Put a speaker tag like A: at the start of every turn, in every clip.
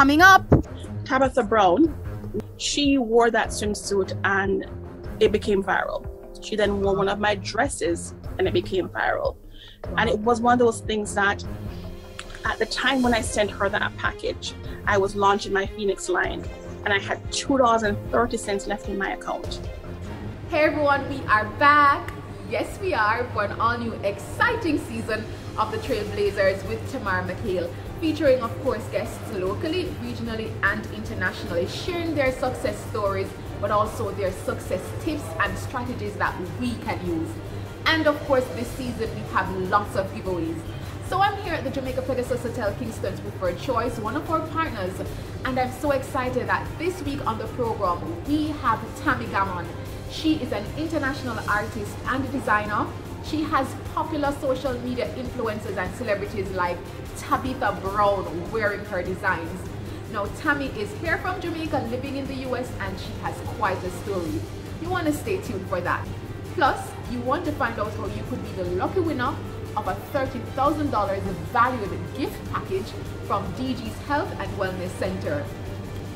A: Coming up,
B: Tabitha Brown, she wore that swimsuit and it became viral. She then wore one of my dresses and it became viral. And it was one of those things that at the time when I sent her that package, I was launching my Phoenix line and I had $2.30 left in my account.
C: Hey everyone, we are back. Yes, we are for an all new exciting season of the Trailblazers with Tamara McHale, featuring of course guests locally, regionally and internationally, sharing their success stories but also their success tips and strategies that we can use. And of course this season we have lots of giveaways. So I'm here at the Jamaica Pegasus Hotel, Kingston's preferred choice, one of our partners, and I'm so excited that this week on the program we have Tammy Gammon. She is an international artist and designer. She has popular social media influencers and celebrities like Tabitha Brown wearing her designs. Now Tammy is here from Jamaica, living in the US, and she has quite a story. You want to stay tuned for that. Plus, you want to find out how you could be the lucky winner of a $30,000 valued gift package from DG's Health and Wellness Center.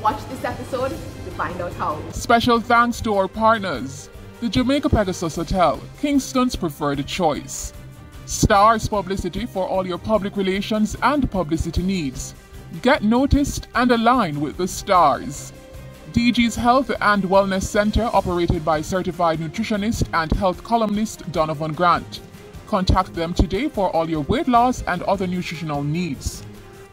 C: Watch this episode to find out how.
D: Special thanks to our partners, the Jamaica Pegasus Hotel, Kingston's preferred choice. Stars Publicity for all your public relations and publicity needs. Get noticed and align with the stars. DG's Health and Wellness Center, operated by certified nutritionist and health columnist Donovan Grant. Contact them today for all your weight loss and other nutritional needs.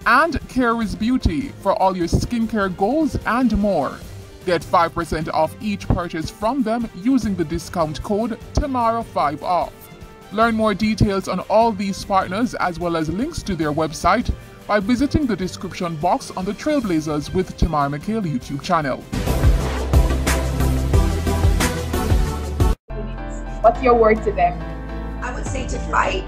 D: And Care is Beauty for all your skincare goals and more. Get 5% off each purchase from them using the discount code TAMARA5OFF. Learn more details on all these partners as well as links to their website by visiting the description box on the Trailblazers with Tamara McHale YouTube channel.
C: What's your word to them?
E: I would say to fight.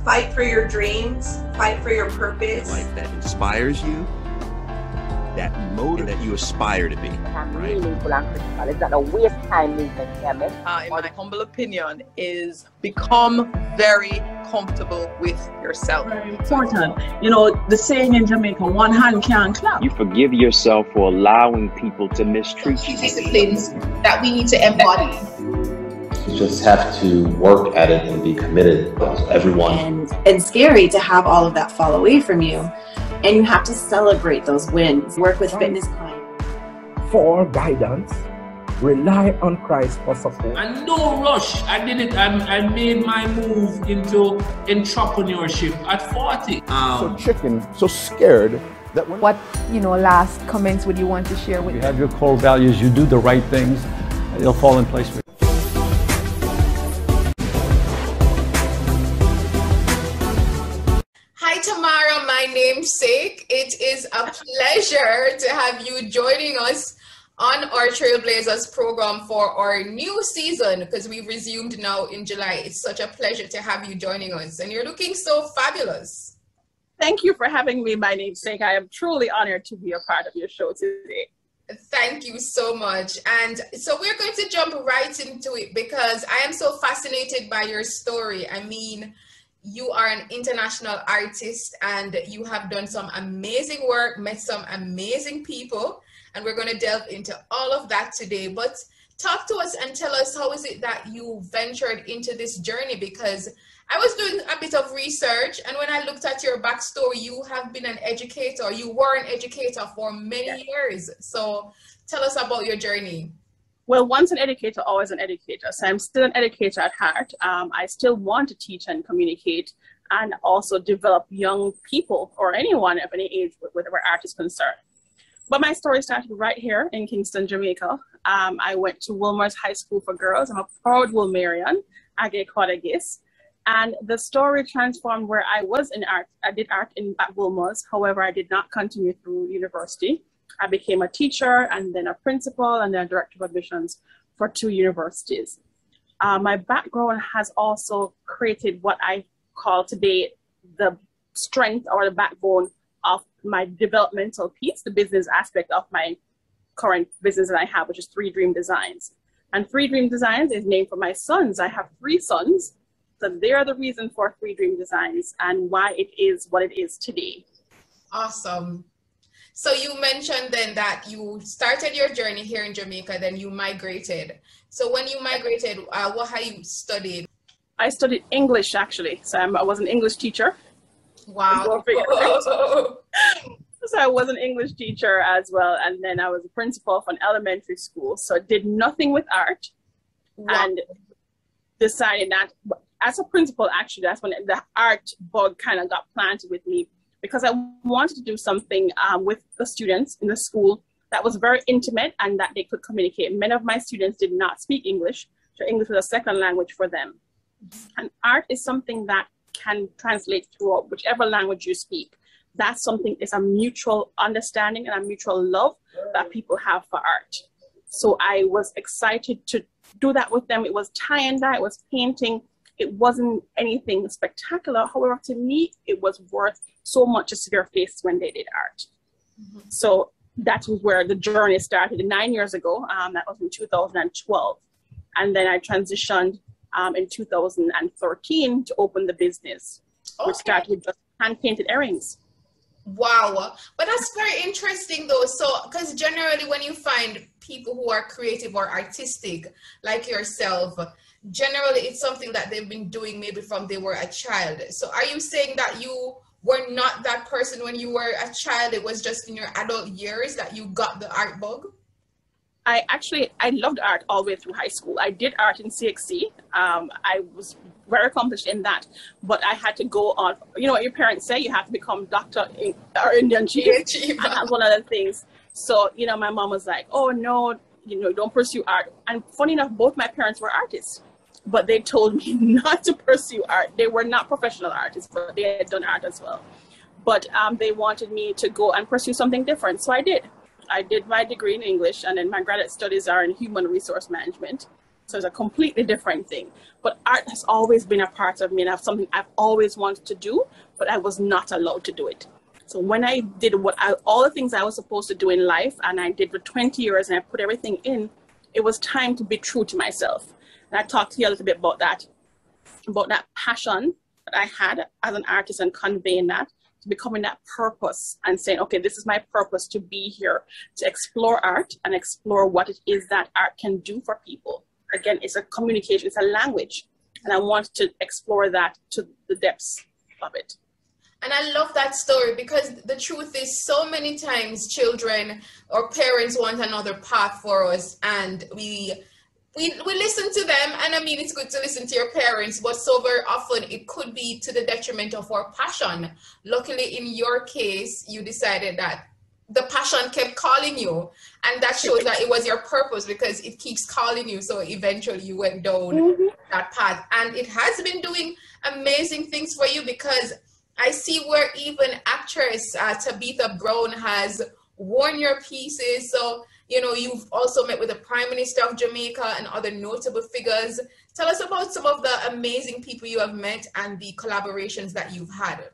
E: Fight for your dreams, fight for your purpose.
F: Life that inspires you, that motive that you aspire to be. Right?
G: It's not a waste time movement, in
H: my humble opinion, is become very comfortable with yourself.
I: Very important. You know, the saying in Jamaica, one hand can't clap.
J: You forgive yourself for allowing people to mistreat you.
K: Disciplines that we need to embody.
L: You just have to work at it and be committed. Everyone.
M: And it's scary to have all of that fall away from you. And you have to celebrate those wins. Work with fitness clients.
N: For guidance, rely on Christ for support.
O: And no rush. I did it. I made my move into entrepreneurship at 40.
P: So chicken, so scared that when...
C: What, last comments would you want to share with
Q: you? Have your core values, you do the right things, they'll fall in place for you.
K: Tamara, my namesake, it is a pleasure to have you joining us on our Trailblazers program for our new season, because we resumed now in July. It's such a pleasure to have you joining us, and you're looking so fabulous.
B: Thank you for having me, my namesake. I am truly honored to be a part of your show today.
K: Thank you so much. And so we're going to jump right into it because I am so fascinated by your story. I mean, you are an international artist and you have done some amazing work, met some amazing people, and we're going to delve into all of that today. But talk to us and tell us, how is it that you ventured into this journey? Because I was doing a bit of research, and when I looked at your backstory, you have been an educator. You were an educator for many years. So tell us about your journey.
B: Well, once an educator, always an educator. So I'm still an educator at heart. I still want to teach and communicate and also develop young people or anyone of any age where art is concerned. But my story started right here in Kingston, Jamaica. I went to Wilmer's High School for Girls. I'm a proud Wilmerian, Age Quadagis. And the story transformed where I was in art. I did art at Wilmer's. However, I did not continue through university. I became a teacher and then a principal and then a director of admissions for 2 universities. My background has also created what I call today the strength or the backbone of my developmental piece, the business aspect of my current business that I have, which is 3 Dream Designs. And 3 Dream Designs is named for my sons. I have 3 sons. So they are the reason for 3 Dream Designs and why it is what it is today.
K: Awesome. So you mentioned then that you started your journey here in Jamaica, then you migrated. So when you migrated, what have you studied?
B: I studied English, actually. So I was an English teacher.
K: Wow.
B: So I was an English teacher as well. And then I was a principal of an elementary school. So I did nothing with art. Wow. And decided that as a principal, actually, that's when the art bug kind of got planted with me, because I wanted to do something with the students in the school that was very intimate and that they could communicate. Many of my students did not speak English, so English was a second language for them. And art is something that can translate throughout whichever language you speak. That's something, it's a mutual understanding and a mutual love that people have for art. So I was excited to do that with them. It was tie-and-dye, it was painting. It wasn't anything spectacular. However, to me, it was worth so much to see their faces when they did art. Mm-hmm. So that was where the journey started 9 years ago. That was in 2012. And then I transitioned in 2013 to open the business, which started with just hand-painted earrings.
K: Wow. But that's very interesting though. So, because generally when you find people who are creative or artistic like yourself, generally it's something that they've been doing maybe from they were a child. So are you saying that you were not that person when you were a child? It was just in your adult years that you got the art bug?
B: I loved art all the way through high school. I did art in CXC. I was very accomplished in that, but I had to go on, you know what your parents say, you have to become doctor or Indian chief. And that's one of the things. So, you know, my mom was like, oh no, you know, don't pursue art. And funny enough, both my parents were artists, but they told me not to pursue art. They were not professional artists, but they had done art as well. But they wanted me to go and pursue something different. So I did. I did my degree in English, and then my graduate studies are in human resource management. So it's a completely different thing. But art has always been a part of me, and it's something I've always wanted to do, but I was not allowed to do it. So when I did all the things I was supposed to do in life, and I did for 20 years, and I put everything in, it was time to be true to myself. And I talked to you a little bit about that passion that I had as an artist and conveying that, to becoming that purpose and saying, okay, this is my purpose to be here, to explore art and explore what it is that art can do for people. Again, it's a communication, it's a language. And I want to explore that to the depths of it.
K: And I love that story, because the truth is so many times children or parents want another path for us, and we listen to them, and I mean, it's good to listen to your parents, but so very often it could be to the detriment of our passion. Luckily, in your case, you decided that the passion kept calling you, and that shows that it was your purpose, because it keeps calling you. So eventually you went down that path, and it has been doing amazing things for you, because I see where even actress Tabitha Brown has worn your pieces. So, you know, you've also met with the Prime Minister of Jamaica and other notable figures. Tell us about some of the amazing people you have met and the collaborations that you've had.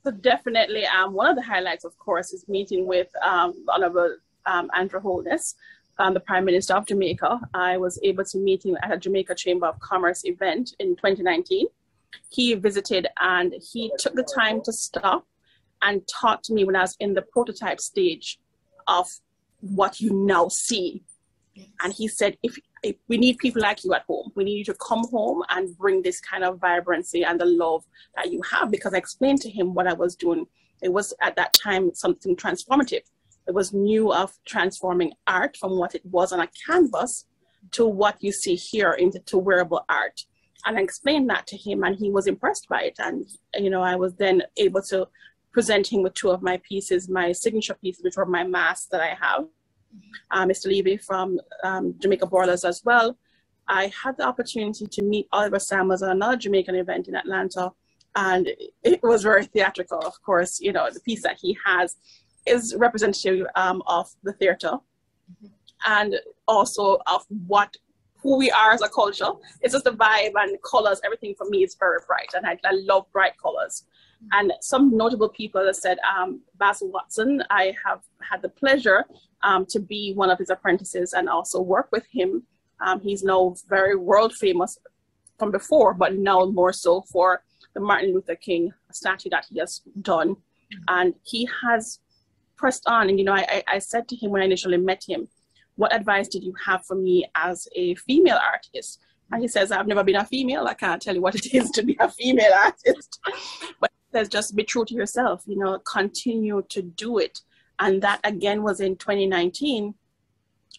B: So definitely, one of the highlights, of course, is meeting with Honorable Andrew Holness, the Prime Minister of Jamaica. I was able to meet him at a Jamaica Chamber of Commerce event in 2019. He visited and he took the time to stop and talk to me when I was in the prototype stage of what you now see. And he said, if we need people like you at home. We need you to come home and bring this kind of vibrancy and the love that you have, because I explained to him what I was doing. It was at that time something transformative. It was new of transforming art from what it was on a canvas to what you see here into wearable art. And I explained that to him, and he was impressed by it. And, you know, I was then able to present him with two of my pieces, my signature pieces, which were my masks that I have. Mr. Levy from Jamaica Boilers as well. I had the opportunity to meet Oliver Samuels at another Jamaican event in Atlanta, and it was very theatrical. Of course, you know, the piece that he has is representative of the theater, and also of who we are as a culture. It's just the vibe and colors. Everything for me is very bright, and I love bright colors. And some notable people that said, Basil Watson, I have had the pleasure to be one of his apprentices and also work with him. He's now very world famous from before, but now more so for the Martin Luther King statue that he has done. And he has pressed on. And, I said to him when I initially met him, what advice did you have for me as a female artist? And he says, I've never been a female. I can't tell you what it is to be a female artist. But he says, just be true to yourself, continue to do it. And that, again, was in 2019.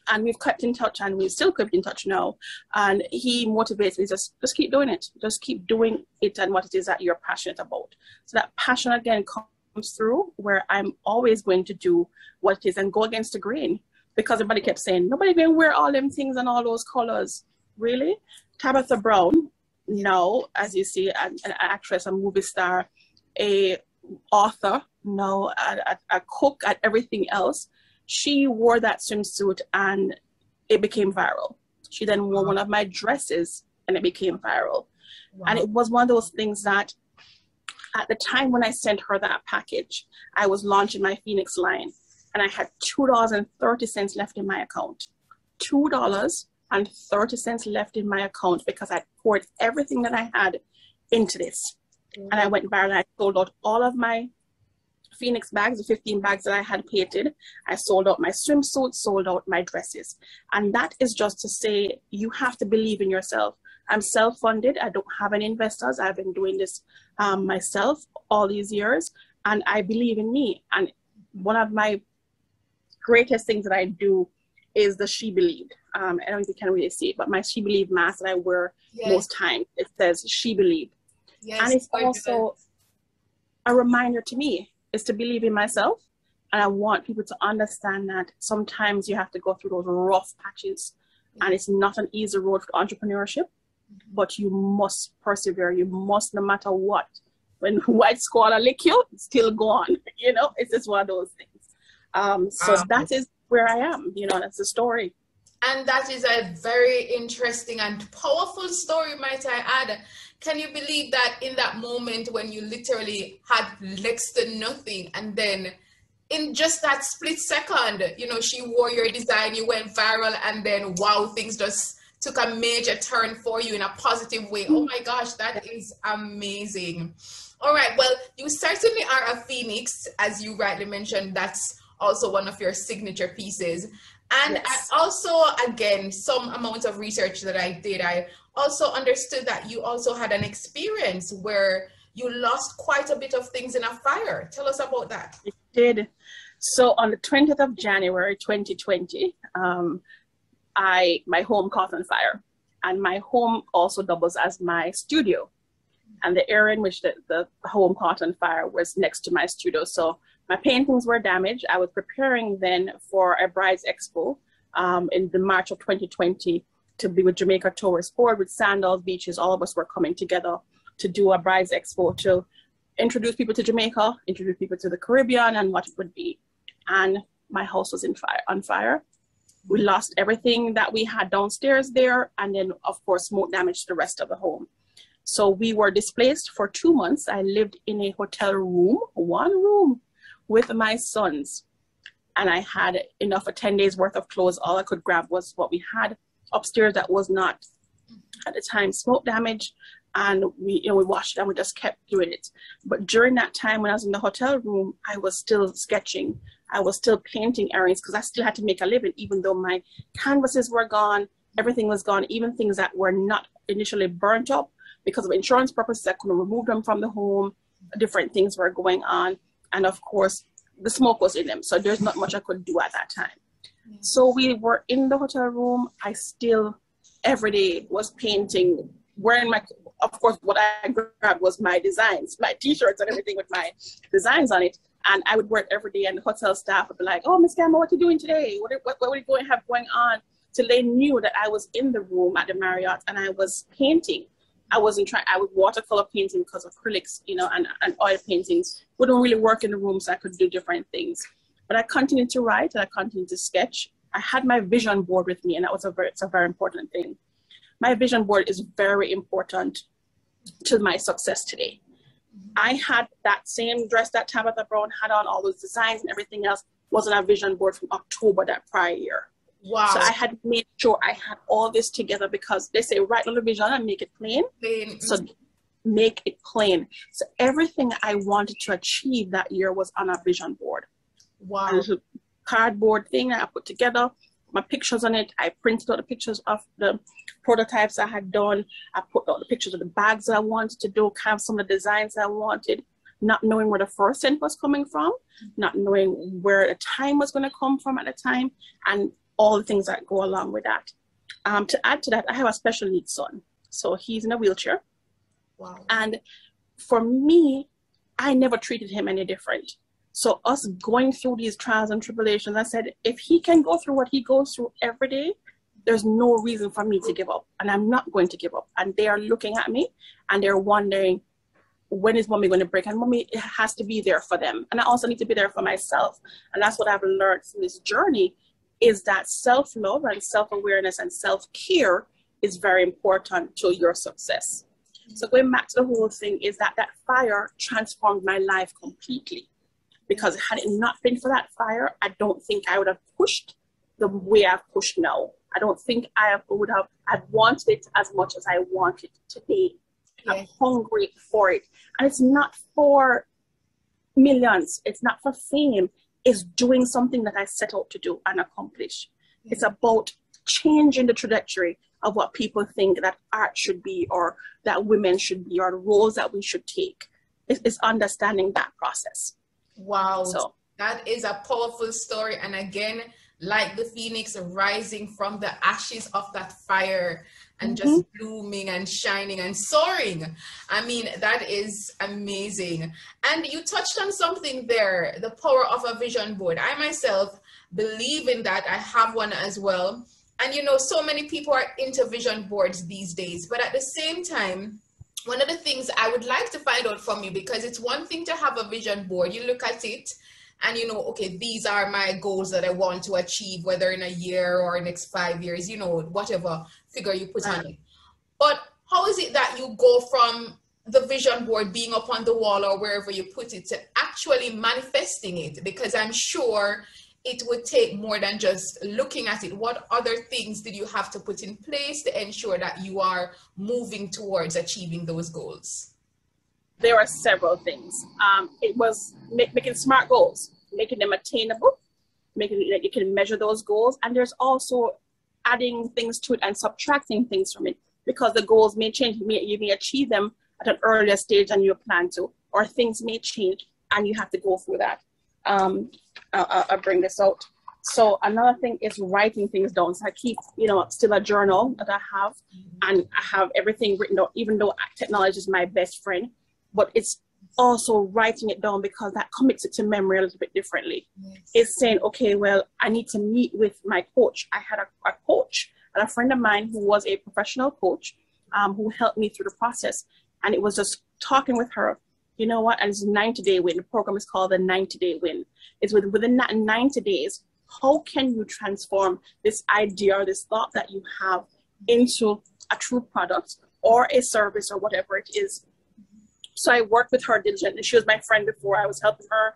B: And we've kept in touch, and we still keep in touch now. And he motivates me, just keep doing it. Just keep doing it and what it is that you're passionate about. So that passion, again, comes through where I'm always going to do what it is and go against the grain. Because everybody kept saying, nobody can wear all them things and all those colors. Really? Tabitha Brown, now, as you see, an actress, a movie star, a author, now a cook, at everything else. She wore that swimsuit and it became viral. She then wore one of my dresses and it became viral. Wow. And it was one of those things that at the time when I sent her that package, I was launching my Phoenix line and I had $2.30 left in my account. $2.30 left in my account because I poured everything that I had into this. Mm-hmm. And I went viral and I sold out all of my Phoenix bags, the 15 bags that I had painted. I sold out my swimsuits, sold out my dresses. And that is just to say, you have to believe in yourself. I'm self-funded. I don't have any investors. I've been doing this myself all these years, and I believe in me. And one of my greatest things that I do is the She Believed. I don't know if you can really see it, but my She Believed mask that I wear most times, it says She Believed. Yes, and it's also a reminder to me is to believe in myself. And I want people to understand that sometimes you have to go through those rough patches, and it's not an easy road for entrepreneurship, but you must persevere. You must, no matter what. When white squaller lick you, it's still go on. It's just one of those things. So that is where I am. That's the story.
K: And that is a very interesting and powerful story, might I add. Can you believe that in that moment when you literally had next to nothing, and then in just that split second, she wore your design, you went viral, and then wow, things just took a major turn for you in a positive way. Oh my gosh, that is amazing. All right, well, you certainly are a phoenix, as you rightly mentioned. That's also one of your signature pieces. And yes. I also, again, some amount of research that I did, I also understood that you also had an experience where you lost quite a bit of things in a fire. Tell us about that.
B: I did. So on the 20th of January, 2020, my home caught on fire. And my home also doubles as my studio. And the area in which the home caught on fire was next to my studio. So my paintings were damaged. I was preparing then for a bride's expo in the March of 2020 to be with Jamaica Tourist Board, with Sandals Beaches. All of us were coming together to do a bride's expo to introduce people to Jamaica, introduce people to the Caribbean and what it would be. And my house was on fire. We lost everything that we had downstairs there. And then, of course, smoke damaged the rest of the home. So we were displaced for 2 months. I lived in a hotel room, one room, with my sons. And I had enough for 10 days worth of clothes. All I could grab was what we had upstairs that was not, at the time, smoke damage. And we washed it and we just kept doing it. But during that time when I was in the hotel room, I was still sketching. I was still painting areas because I still had to make a living, even though my canvases were gone, everything was gone, even things that were not initially burnt up. Because of insurance purposes, I couldn't remove them from the home. Different things were going on. And of course, the smoke was in them. So there's not much I could do at that time. Mm-hmm. So we were in the hotel room. I still, every day, was painting, wearing my, of course, what I grabbed was my designs, my t-shirts and everything with my designs on it. And I would work every day, and the hotel staff would be like, "Oh, Miss Gammon, what are you doing today? What are we going to have going on?" Till they knew that I was in the room at the Marriott and I was painting. I wasn't trying, I would watercolor painting because acrylics, and oil paintings wouldn't really work in the room, so I could do different things. But I continued to write and I continued to sketch. I had my vision board with me, and it's a very important thing. My vision board is very important to my success today. I had that same dress that Tabitha Brown had on, all those designs and everything else was on a vision board from October that prior year. Wow. So I had made sure I had all this together, because they say write on the vision and make it plain. So make it plain. So everything I wanted to achieve that year was on a vision board.
K: Wow.
B: A little cardboard thing that I put together, my pictures on it. I printed out the pictures of the prototypes I had done. I put out the pictures of the bags that I wanted to do, kind of some of the designs I wanted, not knowing where the first cent was coming from, not knowing where the time was going to come from at the time, and all the things that go along with that. To add to that, I have a special needs son. So he's in a wheelchair.
K: Wow.
B: And for me, I never treated him any different. So us going through these trials and tribulations, I said, if he can go through what he goes through every day, there's no reason for me to give up. And I'm not going to give up. And they are looking at me and they're wondering, when is mommy going to break? And mommy has to be there for them. And I also need to be there for myself. And that's what I've learned from this journey, is that self-love and self-awareness and self-care is very important to your success. So going back to the whole thing is that fire transformed my life completely. Because had it not been for that fire, I don't think I would have pushed the way I've pushed now. I don't think I'd wanted it as much as I want it today. I'm hungry for it. And it's not for millions. It's not for fame. It's doing something that I set out to do and accomplish. It's about changing the trajectory of what people think that art should be, or that women should be, or the roles that we should take. It's understanding that process.
K: Wow.
B: So
K: that is a powerful story. And again, like the phoenix rising from the ashes of that fire and just blooming and shining and soaring. I mean, that is amazing. And you touched on something there, the power of a vision board. I myself believe in that. I have one as well. And you know, so many people are into vision boards these days, but at the same time, one of the things I would like to find out from you, because it's one thing to have a vision board. You look at it and you know, okay, these are my goals that I want to achieve, whether in a year or next 5 years, you know, whatever figure you put on it. But how is it that you go from the vision board being up on the wall or wherever you put it to actually manifesting it? Because I'm sure it would take more than just looking at it. What other things did you have to put in place to ensure that you are moving towards achieving those goals?
B: There are several things. It was making smart goals, making them attainable, making it that you can measure those goals. And there's also adding things to it and subtracting things from it, because the goals may change. You may achieve them at an earlier stage than you plan to, or things may change and you have to go through that. I'll bring this out. So another thing is writing things down. So I keep, you know, still a journal that I have, and I have everything written down, even though technology is my best friend, but it's also writing it down because that commits it to memory a little bit differently. Yes. It's saying, okay, well, I need to meet with my coach. I had a coach and a friend of mine who was a professional coach who helped me through the process. And it was just talking with her. You know what? And it's a 90-day win. The program is called the 90-day win. It's within that 90 days, how can you transform this idea or this thought that you have into a true product or a service or whatever it is? So I worked with her diligently. She was my friend before. I was helping her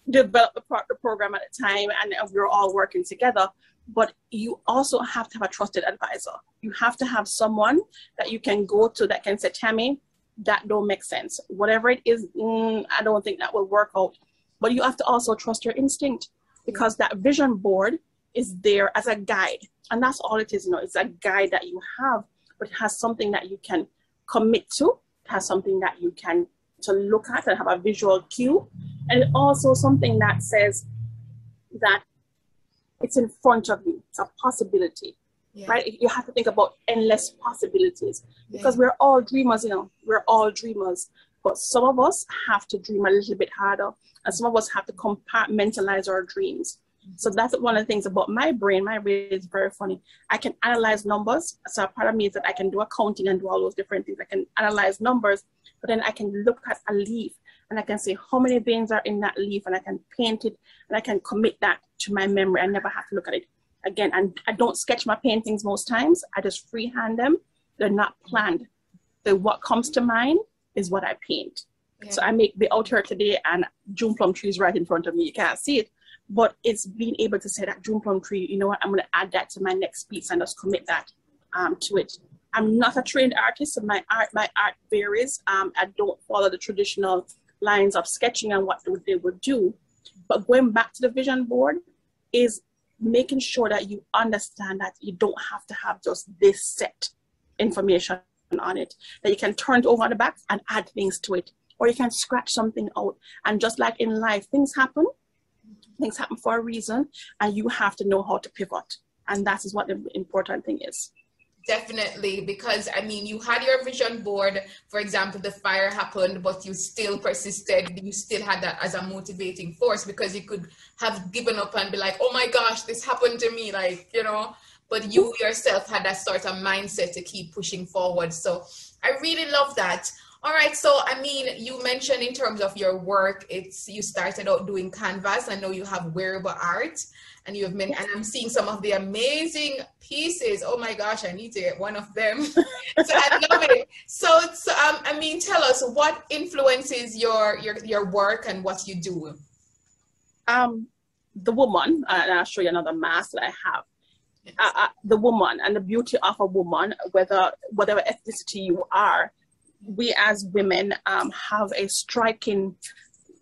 B: develop the program at the time, and we were all working together. But you also have to have a trusted advisor. You have to have someone that you can go to that can say, Tammy, that don't make sense. Whatever it is, I don't think that will work out. But you have to also trust your instinct, because that vision board is there as a guide. And that's all it is, you know, it's a guide that you have, but it has something that you can commit to. It has something that you can to look at and have a visual cue. And also something that says that it's in front of you. It's a possibility. Yeah. Right? You have to think about endless possibilities, because we're all dreamers, you know, we're all dreamers, but some of us have to dream a little bit harder, and some of us have to compartmentalize our dreams. So that's one of the things about my brain. My brain is very funny. I can analyze numbers. So a part of me is that I can do accounting and do all those different things. I can analyze numbers, but then I can look at a leaf and I can say how many veins are in that leaf, and I can paint it and I can commit that to my memory. I never have to look at it again. And I don't sketch my paintings most times. I just freehand them. They're not planned. So what comes to mind is what I paint. Yeah. So I may be out here today and June plum tree is right in front of me. You can't see it, but it's being able to say that June plum tree, you know what, I'm going to add that to my next piece and just commit that to it. I'm not a trained artist, so my art varies. I don't follow the traditional lines of sketching and what they would do, But going back to the vision board is making sure that you understand that you don't have to have just this set information on it, that you can turn it over on the back and add things to it, or you can scratch something out. And just like in life, things happen for a reason, and you have to know how to pivot. And that is what the important thing is.
K: Definitely, because I mean, you had your vision board, for example, the fire happened, but you still persisted. You still had that as a motivating force, because you could have given up and be like, oh my gosh, this happened to me, like, you know, but you yourself had that sort of mindset to keep pushing forward. So I really love that. All right, so I mean, you mentioned in terms of your work, you started out doing canvas. I know you have wearable art, and and I'm seeing some of the amazing pieces. Oh my gosh, I need to get one of them. So I love it. So I mean, tell us what influences your work and what you do.
B: The woman, and I'll show you another mask that I have. The woman and the beauty of a woman, whatever ethnicity you are, we as women have a striking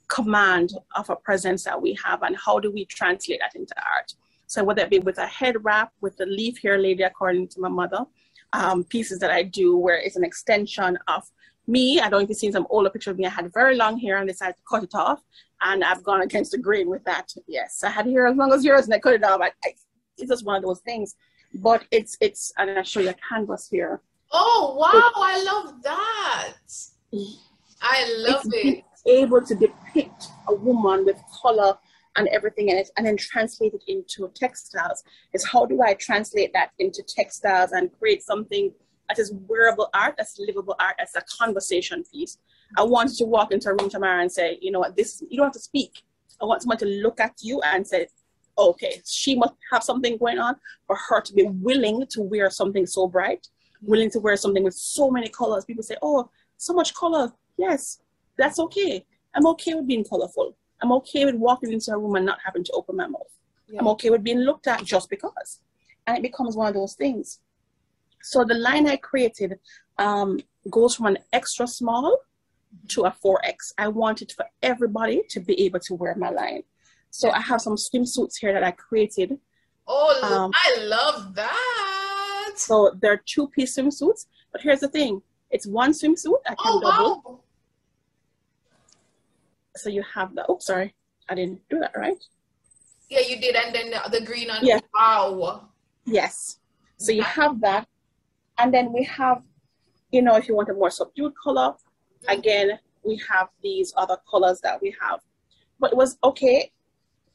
B: command of a presence that we have, and how do we translate that into art? So whether it be with a head wrap, with the leaf hair lady, according to my mother, pieces that I do where it's an extension of me. I don't know if you've seen some older picture of me. I had very long hair and decided to cut it off, and I've gone against the grain with that. Yes, I had hair as long as yours, and I cut it off. It's just one of those things. But it's and I'll show you a canvas here.
K: Oh wow, I love that. I love it.
B: Able to depict a woman with color and everything in it, and then translate it into textiles. Is how do I translate that into textiles and create something that is wearable art, that's livable art, that's a conversation piece. I wanted to walk into a room tomorrow and say, you know what, you don't have to speak. I want someone to look at you and say, okay, she must have something going on for her to be willing to wear something so bright, willing to wear something with so many colors. People say, oh, so much color. Yes, that's okay. I'm okay with being colorful. I'm okay with walking into a room and not having to open my mouth. Yeah. I'm okay with being looked at just because. And it becomes one of those things. So the line I created goes from an extra small to a 4X. I wanted for everybody to be able to wear my line. So I have some swimsuits here that I created.
K: Oh, I love that.
B: So they're 2-piece swimsuits. But here's the thing. It's one swimsuit. I can double. Wow. So you have the, oh, sorry. I didn't do that, right?
K: Yeah, you did. And then the green on.
B: Yeah.
K: Wow.
B: Yes. So you have that. And then we have, you know, if you want a more subdued color, again, we have these other colors that we have. But it was okay.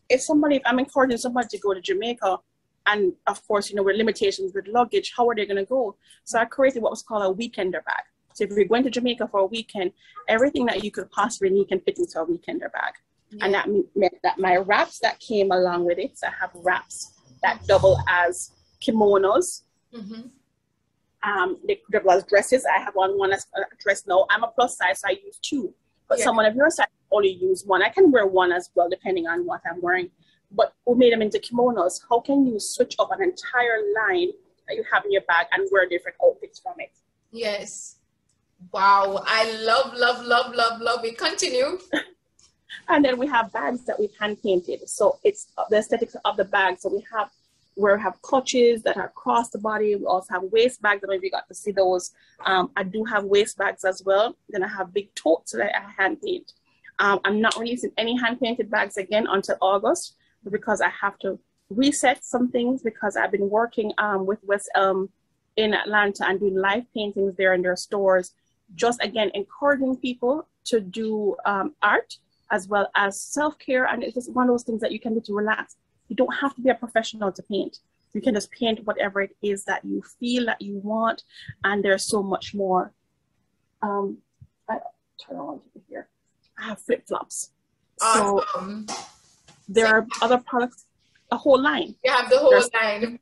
B: If I'm encouraging somebody to go to Jamaica, and of course, you know, with limitations with luggage, how are they going to go? So I created what was called a weekender bag. So if you're going to Jamaica for a weekend, everything that you could possibly need can fit into a weekender bag. Yeah. And that meant that my wraps that came along with it, so I have wraps that double as kimonos. Mm-hmm. They double as dresses. I have one as a dress now. I'm a plus size, so I use 2. But someone of your size only use 1. I can wear 1 as well, depending on what I'm wearing. But we made them into kimonos. How can you switch up an entire line that you have in your bag and wear different outfits from it?
K: Yes. Wow. I love, love, love, love, love it. Continue.
B: And then we have bags that we've hand painted. So it's the aesthetics of the bag. So we have clutches that are across the body. We also have waist bags. I don't know if you got to see those. I do have waist bags as well. Then I have big totes that I hand paint. I'm not releasing any hand painted bags again until August, because I have to reset some things, because I've been working with West Elm in Atlanta and doing live paintings there in their stores. Just again, encouraging people to do art as well as self-care. And it's just one of those things that you can do to relax. You don't have to be a professional to paint. You can just paint whatever it is that you feel that you want. And there's so much more. I turn on here. I have flip-flops.
K: Awesome.
B: So there are other products, a whole line.
K: You have the whole line.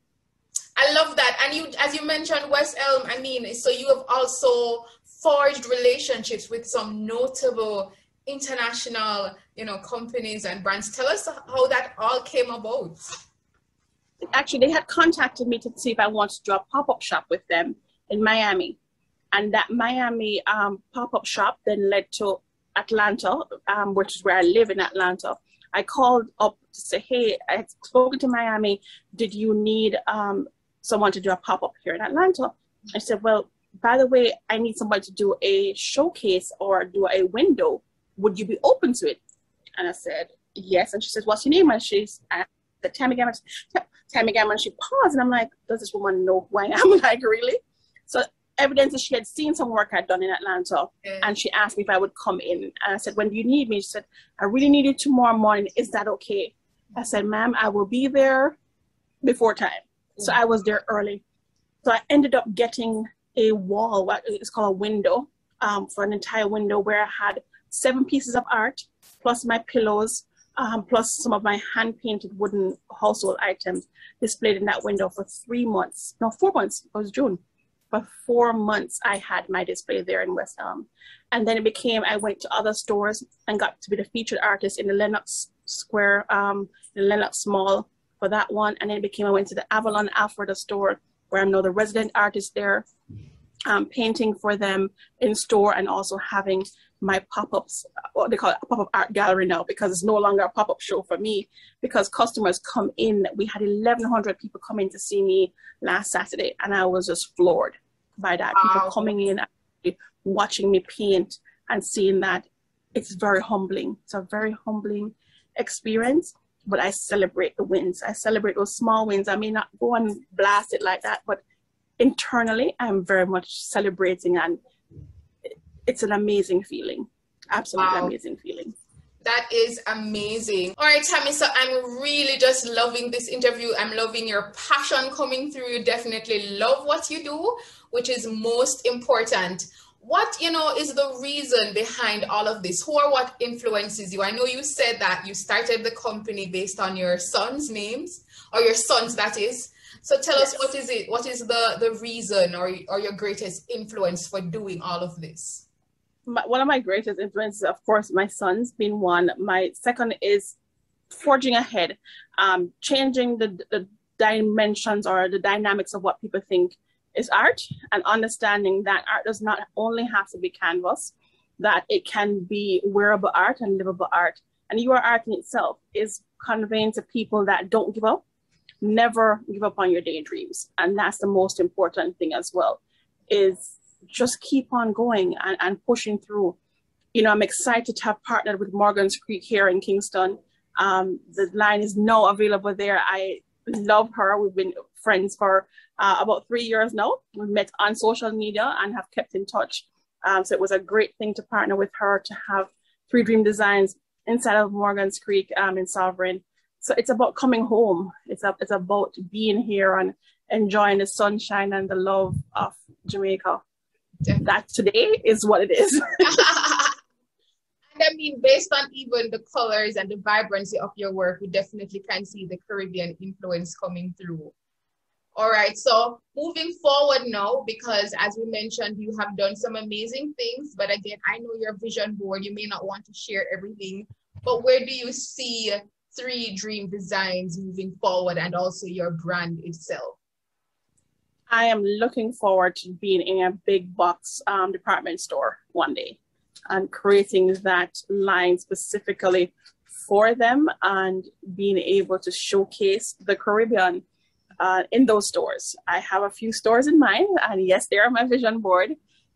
K: I love that. And you, as you mentioned, West Elm, I mean, so you have also forged relationships with some notable international, you know, companies and brands. Tell us how that all came about.
B: Actually, they had contacted me to see if I wanted to do a pop-up shop with them in Miami. And that Miami pop-up shop then led to Atlanta, which is where I live in Atlanta. I called up to say, hey, I had spoken to Miami. Did you need someone to do a pop-up here in Atlanta? I said, well, by the way, I need somebody to do a showcase or do a window. Would you be open to it? And I said, yes. And she says, what's your name? And she's the Tammy Gammon. Tammy Gammon. She paused, and I'm like, does this woman know who I am? Like, really? So evidence that she had seen some work I'd done in Atlanta, and she asked me if I would come in. And I said, when do you need me? She said, I really need you tomorrow morning. Is that okay? I said, ma'am, I will be there before time. So I was there early. So I ended up getting a wall, what is called a window, for an entire window, where I had 7 pieces of art, plus my pillows, plus some of my hand-painted wooden household items displayed in that window for 3 months. No, 4 months. It was June. For 4 months, I had my display there in West Elm. And then it became, I went to other stores and got to be the featured artist in the Lenox Square, the Lenox Mall for that one. And then it became, I went to the Avalon Alfreda store, where I'm now the resident artist there, painting for them in store, and also having my pop-ups, what they call it, a pop-up art gallery now, because it's no longer a pop-up show for me, because customers come in. We had 1,100 people come in to see me last Saturday, and I was just floored by that. Wow. People coming in, watching me paint, and seeing that. It's very humbling. It's a very humbling experience, but I celebrate the wins. I celebrate those small wins. I may not go and blast it like that, but internally, I'm very much celebrating, and it's an amazing feeling. Absolutely amazing feeling.
K: That is amazing. All right, Tammy, so I'm really just loving this interview. I'm loving your passion coming through. You definitely love what you do, which is most important. What, is the reason behind all of this? Who or what influences you? I know you said that you started the company based on your sons' names, or your sons, that is. So tell us, what is it? What is the reason or your greatest influence for doing all of this?
B: One of my greatest influences, of course, my sons being one. My second is forging ahead, changing the dimensions or the dynamics of what people think is art, and understanding that art does not only have to be canvas, that it can be wearable art and livable art. And your art in itself is conveying to people that don't give up, never give up on your daydreams. And that's the most important thing as well, is just keep on going and pushing through. I'm excited to have partnered with Morgan's Creek here in Kingston. The line is now available there. I love her. We've been friends for about 3 years now. We met on social media and have kept in touch. So it was a great thing to partner with her, to have 3 Dream Designs inside of Morgan's Creek in Sovereign. So it's about coming home. It's about being here and enjoying the sunshine and the love of Jamaica. That today is what it is.
K: And I mean, based on even the colors and the vibrancy of your work, we definitely can see the Caribbean influence coming through. All right, so moving forward now, because as we mentioned, you have done some amazing things, but again, I know your vision board, you may not want to share everything, but where do you see 3 Dream Designs moving forward, and also your brand itself?
B: I am looking forward to being in a big box department store one day and creating that line specifically for them, and being able to showcase the Caribbean in those stores. I have a few stores in mind, and yes, they're on my vision board,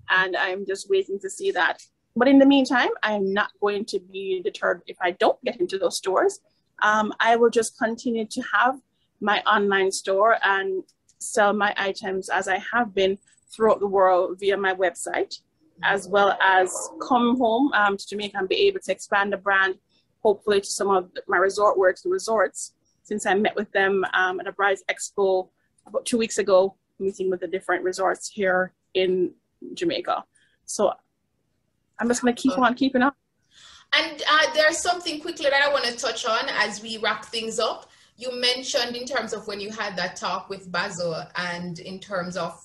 B: and I'm just waiting to see that. But in the meantime, I'm not going to be deterred if I don't get into those stores. I will just continue to have my online store and sell my items as I have been throughout the world via my website, as well as come home to Jamaica and be able to expand the brand, hopefully to some of my resort wear to the resorts, since I met with them at a Brides Expo about 2 weeks ago, meeting with the different resorts here in Jamaica. So I'm just going to keep on keeping up.
K: And there's something quickly that I want to touch on as we wrap things up. You mentioned in terms of when you had that talk with Basil, and in terms of,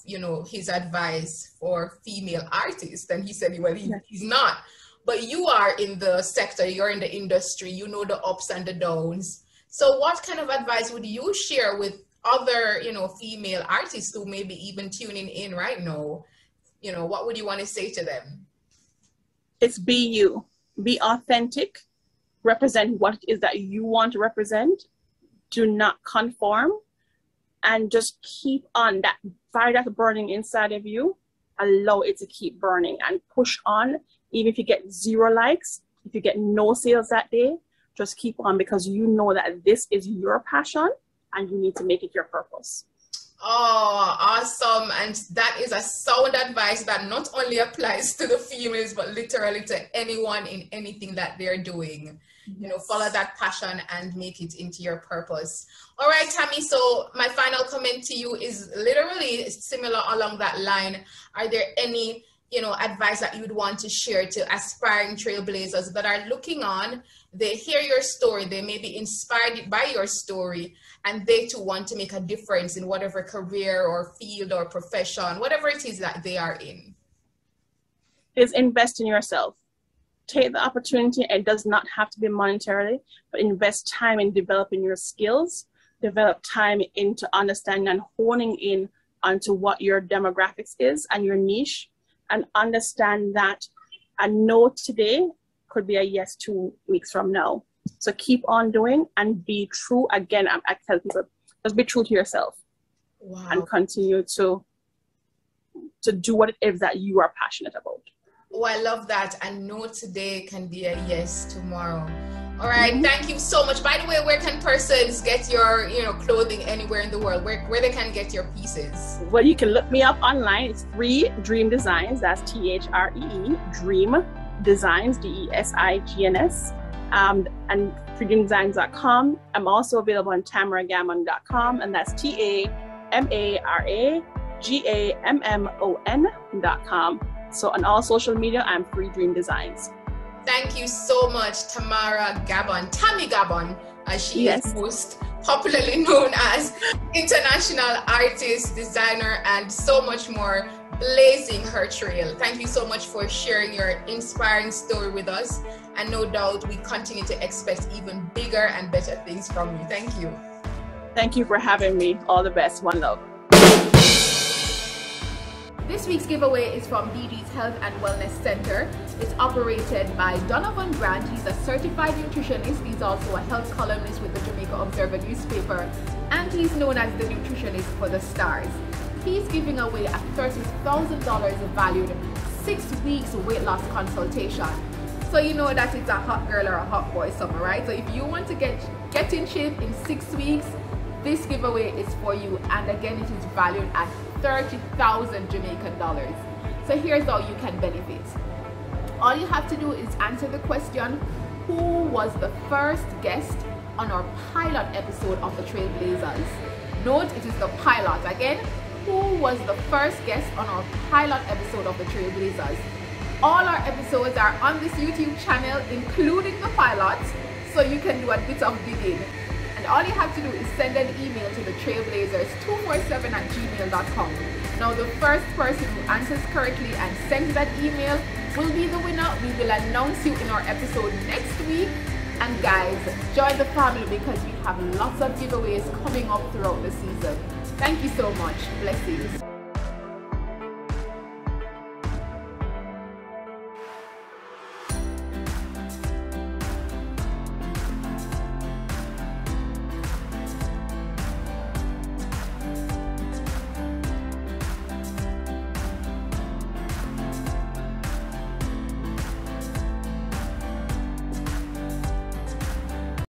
K: his advice for female artists, and he said, well, he's not. But you are in the sector, you're in the industry, you know the ups and the downs. So what kind of advice would you share with other, female artists who may be even tuning in right now? What would you want to say to them?
B: It's be you. Be authentic. represent what it is that you want to represent. Do not conform, and just keep on. That fire that's burning inside of you, allow it to keep burning and push on. Even if you get 0 likes, if you get no sales that day, just keep on, because you know that this is your passion and you need to make it your purpose.
K: Oh, awesome. And that is a sound advice that not only applies to the females, but literally to anyone in anything that they're doing. Yes. You know, follow that passion and make it into your purpose. All right, Tammy, so my final comment to you is literally similar along that line. Are there any, you know, advice that you would want to share to aspiring trailblazers that are looking on? They hear your story, they may be inspired by your story, and they too want to make a difference in whatever career or field or profession, whatever it is that they are in.
B: Is invest in yourself. Take the opportunity. It does not have to be monetarily, but invest time in developing your skills, develop time into understanding and honing in onto what your demographics is and your niche, and understand that a no today could be a yes 2 weeks from now. So keep on doing and be true. Again, I tell people, just be true to yourself. Wow. And continue to do what it is that you are passionate about.
K: Oh, I love that. And no today can be a yes tomorrow. All right. Thank you so much. By the way, where can persons get your, you know, clothing anywhere in the world? Where they can get your pieces?
B: Well, you can look me up online. It's Free Dream Designs. That's THREE, Dream Designs, DESIGNS, and freedreamdesigns.com. I'm also available on tamaragammon.com, and that's TAMARAGAMMON.com. So on all social media, I'm Free Dream Designs.
K: Thank you so much, Tamara Gammon, Tammy Gammon, as she is most popularly known as, international artist, designer, and so much more, blazing her trail. Thank you so much for sharing your inspiring story with us. And no doubt we continue to expect even bigger and better things from you. Thank you.
B: Thank you for having me. All the best. One love.
C: This week's giveaway is from DD's Health and Wellness Center. It's operated by Donovan Grant. He's a certified nutritionist. He's also a health columnist with the Jamaica Observer newspaper, and he's known as the nutritionist for the stars. He's giving away a $30,000 valued 6 weeks weight loss consultation. So you know that it's a hot girl or a hot boy summer, right? So if you want to get in shape in 6 weeks, this giveaway is for you. And again, it is valued at 30,000 Jamaican dollars. So here's how you can benefit. All you have to do is answer the question, who was the first guest on our pilot episode of the Trailblazers? Note, it is the pilot. Again, who was the first guest on our pilot episode of the Trailblazers? All our episodes are on this YouTube channel, including the pilot, so you can do a bit of digging. And all you have to do is send an email to the trailblazers247@gmail.com. Now, the first person who answers correctly and sends that email will be the winner. We will announce you in our episode next week. And guys, join the family because we have lots of giveaways coming up throughout the season. Thank you so much. Blessings.